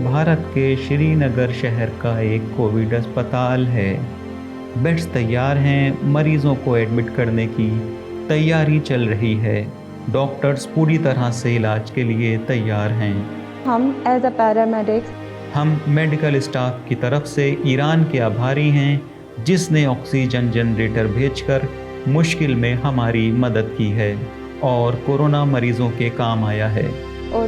भारत के श्रीनगर शहर का एक कोविड अस्पताल है। बेड्स तैयार हैं, मरीजों को एडमिट करने की तैयारी चल रही है। डॉक्टर्स पूरी तरह से इलाज के लिए तैयार हैं। हम एज अ पैरामेडिक्स हम मेडिकल स्टाफ की तरफ से ईरान के आभारी हैं, जिसने ऑक्सीजन जनरेटर भेजकर मुश्किल में हमारी मदद की है और कोरोना मरीजों के काम आया है। और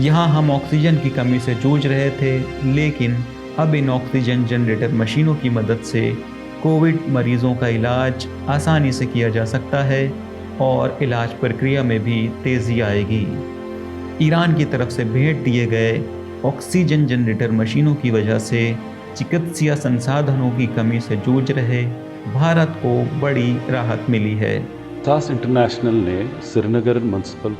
यहाँ हम ऑक्सीजन की कमी से जूझ रहे थे, लेकिन अब इन ऑक्सीजन जनरेटर मशीनों की मदद से कोविड मरीजों का इलाज आसानी से किया जा सकता है और इलाज प्रक्रिया में भी तेज़ी आएगी। ईरान की तरफ से भेंट दिए गए ऑक्सीजन जनरेटर मशीनों की वजह से चिकित्सीय संसाधनों की कमी से जूझ रहे भारत को बड़ी राहत मिली है। एहसास इंटरनेशनल ने श्रीनगर म्यूनसिपल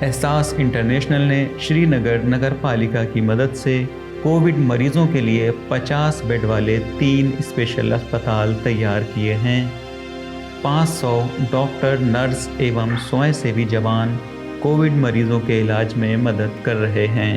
एहसास इंटरनेशनल ने श्रीनगर नगर पालिका की मदद से कोविड मरीजों के लिए 50 बेड वाले 3 स्पेशल अस्पताल तैयार किए हैं। 500 डॉक्टर, नर्स एवं स्वयंसेवी जवान कोविड मरीजों के इलाज में मदद कर रहे हैं।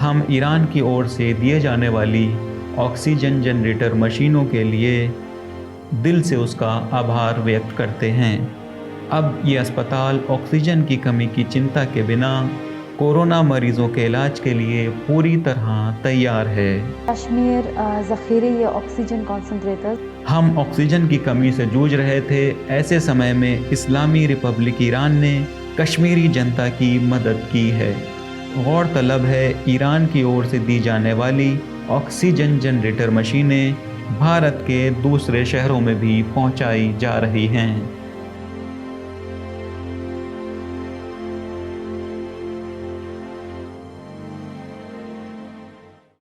हम ईरान की ओर से दिए जाने वाली ऑक्सीजन जनरेटर मशीनों के लिए दिल से उसका आभार व्यक्त करते हैं। अब ये अस्पताल ऑक्सीजन की कमी की चिंता के बिना कोरोना मरीजों के इलाज के लिए पूरी तरह तैयार है। कश्मीर ज़ख़ीरे ऑक्सीजन कॉन्सेंट्रेटर्स हम ऑक्सीजन की कमी से जूझ रहे थे। ऐसे समय में इस्लामी रिपब्लिक ईरान ने कश्मीरी जनता की मदद की है। गौरतलब है, ईरान की ओर से दी जाने वाली ऑक्सीजन जनरेटर मशीनें भारत के दूसरे शहरों में भी पहुंचाई जा रही हैं।